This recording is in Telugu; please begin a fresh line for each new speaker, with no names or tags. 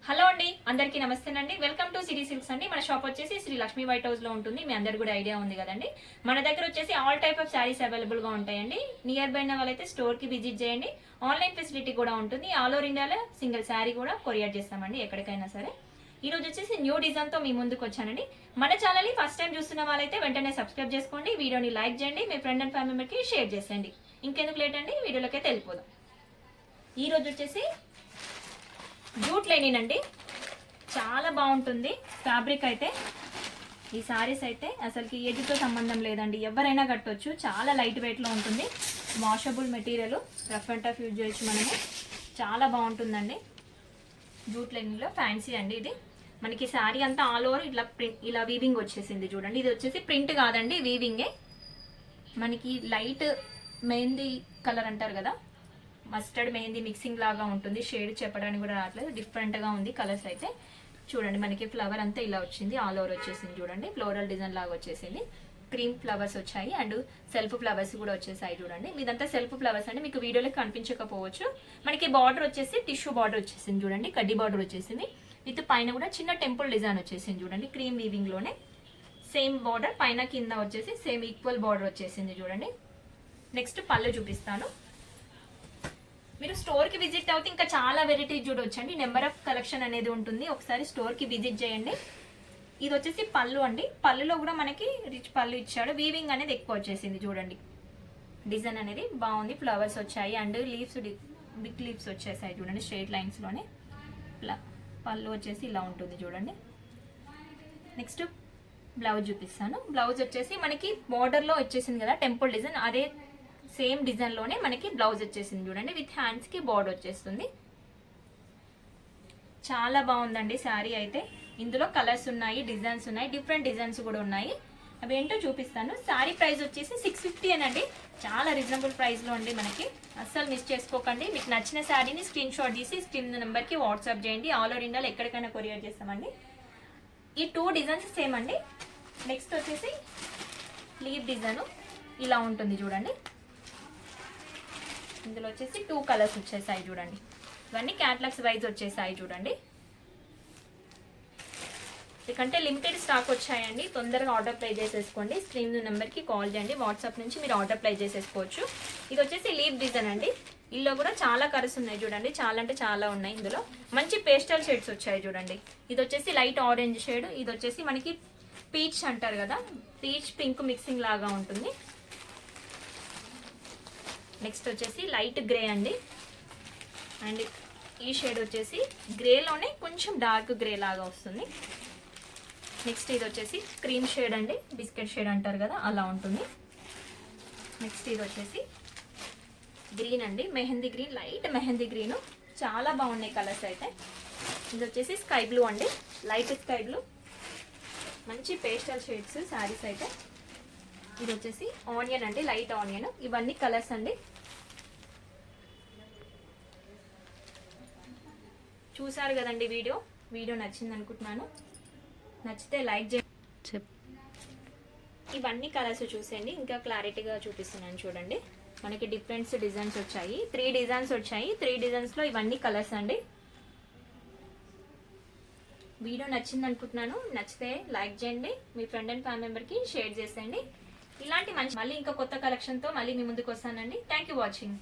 హలో అండి, అందరికీ నమస్తేనండి. వెల్కమ్ టు సిటీ సిల్క్స్ అండి. మన షాప్ వచ్చేసి శ్రీ లక్ష్మీ వైట్ హౌస్ లో ఉంటుంది. మీ అందరు కూడా ఐడియా ఉంది కదండి. మన దగ్గర వచ్చేసి all type of saris available గా ఉంటాయండి. నియర్ బై ఉన్న వాళ్ళైతే స్టోర్ కి విజిట్ చేయండి. ఆన్లైన్ ఫెసిలిటీ కూడా ఉంటుంది. ఆల్ ఓవర్ ఇండియాలో సింగిల్ శారీ కూడా కొరియర్ చేస్తామండి, ఎక్కడికైనా సరే. ఈ రోజు వచ్చేసి న్యూ డిజైన్ తో మీ ముందుకు వచ్చానండి. మన ఛానల్ ని ఫస్ట్ టైం చూస్తున్న వాళ్ళైతే వెంటనే సబ్స్క్రైబ్ చేసుకోండి, వీడియోని లైక్ చేయండి, మీ ఫ్రెండ్ అండ్ ఫ్యామిలీ మెంబర్కి షేర్ చేసేయండి. ఇంకెందుకు లేట్ అండి, వీడియోలోకి వెళ్ళిపోదాం. ఈ రోజు వచ్చేసి జూట్ లెనిన్ అండి, చాలా బాగుంటుంది ఫ్యాబ్రిక్ అయితే. ఈ సారీస్ అయితే అసలుకి ఏజ్తో సంబంధం లేదండి, ఎవరైనా కట్టొచ్చు. చాలా లైట్ వెయిట్లో ఉంటుంది, washable material, rough and tough use చేయొచ్చు మనము. చాలా బాగుంటుందండి. జూట్ లెనిన్లో ఫ్యాన్సీ అండి ఇది. మనకి శారీ అంతా ఆల్ ఓవర్ ఇట్లా ఇలా వీవింగ్ వచ్చేసింది చూడండి. ఇది వచ్చేసి ప్రింట్ కాదండి, వీవింగే. మనకి లైట్ మెహందీ కలర్ అంటారు కదా, మస్టర్డ్ మెహందీ మిక్సింగ్ లాగా ఉంటుంది. షేడ్ చెప్పడానికి కూడా రావట్లేదు, డిఫరెంట్గా ఉంది కలర్స్ అయితే. చూడండి, మనకి ఫ్లవర్ అంతా ఇలా వచ్చింది, ఆల్ ఓవర్ వచ్చేసింది చూడండి. ఫ్లోరల్ డిజైన్ లాగా వచ్చేసింది. క్రీమ్ ఫ్లవర్స్ వచ్చాయి అండ్ సెల్ఫ్ ఫ్లవర్స్ కూడా వచ్చేసాయి చూడండి. మీదంతా సెల్ఫ్ ఫ్లవర్స్ అండి, మీకు వీడియోలో కనిపించకపోవచ్చు. మనకి బార్డర్ వచ్చేసి టిష్యూ బార్డర్ వచ్చేసింది చూడండి, కడ్డీ బార్డర్ వచ్చేసింది. విత్ పైన కూడా చిన్న టెంపుల్ డిజైన్ వచ్చేసింది చూడండి, క్రీమ్ వీవింగ్ లోనే. సేమ్ బార్డర్ పైన కింద వచ్చేసి సేమ్ ఈక్వల్ బార్డర్ వచ్చేసింది చూడండి. నెక్స్ట్ పళ్ళు చూపిస్తాను. మీరు స్టోర్ కి విజిట్ అవుతే ఇంకా చాలా వెరైటీ చూడొచ్చండి. నెంబర్ ఆఫ్ కలెక్షన్ అనేది ఉంటుంది, ఒకసారి స్టోర్ కి విజిట్ చేయండి. ఇది వచ్చేసి పళ్ళు అండి. పళ్ళులో కూడా మనకి రిచ్ పళ్ళు ఇచ్చాడు. వీవింగ్ అనేది ఎక్కువ వచ్చేసింది చూడండి. డిజైన్ అనేది బాగుంది, ఫ్లవర్స్ వచ్చాయి అండ్ లీవ్స్, బిగ్ లీవ్స్ వచ్చేసాయి చూడండి, స్ట్రైట్ లైన్స్ లోనే. పళ్ళు వచ్చేసి ఇలా ఉంటుంది చూడండి. నెక్స్ట్ బ్లౌజ్ చూపిస్తాను. బ్లౌజ్ వచ్చేసి మనకి బార్డర్ లో వచ్చేసింది కదా టెంపుల్ డిజైన్, అదే సేమ్ డిజైన్ లోనే మనకి బ్లౌజ్ వచ్చేసింది చూడండి. విత్ హ్యాండ్స్ కి బార్డర్ వచ్చేస్తుంది. చాలా బాగుందండి శారీ అయితే. ఇందులో కలర్స్ ఉన్నాయి, డిజైన్స్ ఉన్నాయి, డిఫరెంట్ డిజైన్స్ కూడా ఉన్నాయి. అవి ఏంటో చూపిస్తాను. శారీ ప్రైస్ వచ్చేసి 650 అనండి, చాలా రీజనబుల్ ప్రైస్ లో అండి మనకి. అస్సలు మిస్ చేసుకోకండి. మీకు నచ్చిన శారీని స్క్రీన్ షాట్ తీసి స్క్రీన్ నెంబర్ కి వాట్సాప్ చేయండి. ఆల్ ఓవర్ ఇండియాలో ఎక్కడికైనా కొరియర్ చేస్తామండి. ఈ 2 డిజైన్స్ సేమ్ అండి. నెక్స్ట్ వచ్చేసి లీవ్ డిజైన్ ఇలా ఉంటుంది చూడండి. ఇందులో వచ్చేసి 2 కలర్స్ వచ్చేసాయి చూడండి. ఇవన్నీ క్యాటలాగ్స్ వైజ్ వచ్చేసాయి చూడండి. ఎందుకంటే లిమిటెడ్ స్టాక్ వచ్చాయండి, తొందరగా ఆర్డర్ ప్లే చేసేసుకోండి. స్క్రీన్ నెంబర్కి కాల్ చేయండి, వాట్సాప్ నుంచి మీరు ఆర్డర్ ప్లే చేసేసుకోవచ్చు. ఇది వచ్చేసి లీవ్ డిజైన్ అండి. ఇందులో కూడా చాలా కలర్స్ ఉన్నాయి చూడండి, చాలా అంటే చాలా ఉన్నాయి. ఇందులో మంచి పేస్టల్ షేడ్స్ వచ్చాయి చూడండి. ఇది వచ్చేసి లైట్ ఆరెంజ్ షేడ్, ఇది వచ్చేసి మనకి పీచ్ అంటారు కదా, పీచ్ పింక్ మిక్సింగ్ లాగా ఉంటుంది. నెక్స్ట్ వచ్చేసి లైట్ గ్రే అండి, అండ్ ఈ షేడ్ వచ్చేసి గ్రేలోనే కొంచెం డార్క్ గ్రే లాగా వస్తుంది. నెక్స్ట్ ఇది వచ్చేసి క్రీమ్ షేడ్ అండి, బిస్కెట్ షేడ్ అంటారు కదా అలా ఉంటుంది. నెక్స్ట్ ఇది వచ్చేసి గ్రీన్ అండి, mehndi green, light mehndi green. చాలా బాగున్నాయి కలర్స్ అయితే. ఇది వచ్చేసి స్కై బ్లూ అండి, లైట్ స్కై బ్లూ. మంచి పేస్టల్ షేడ్స్ శారీస్ అయితే. ఇది వచ్చేసి ఆనియన్ అండి, లైట్ ఆనియన్. ఇవన్నీ కలర్స్ అండి. చూసారు కదండి వీడియో నచ్చింది అనుకుంటున్నాను. నచ్చితే లైక్ చేయండి. ఇవన్నీ కలర్స్ చూసేయండి, ఇంకా క్లారిటీగా చూపిస్తున్నాను చూడండి. మనకి డిఫరెంట్ డిజైన్స్ వచ్చాయి, 3 డిజైన్స్ వచ్చాయి. 3 డిజైన్స్లో ఇవన్నీ కలర్స్ అండి. వీడియో నచ్చింది అనుకుంటున్నాను. నచ్చితే లైక్ చేయండి, మీ ఫ్రెండ్ అండ్ ఫ్యామిలీ మెంబర్కి షేర్ చేసేయండి. ఇలాంటి మళ్ళీ ఇంకా కొత్త కలెక్షన్తో మళ్ళీ మీ ముందుకు వస్తానండి. Thank you watching.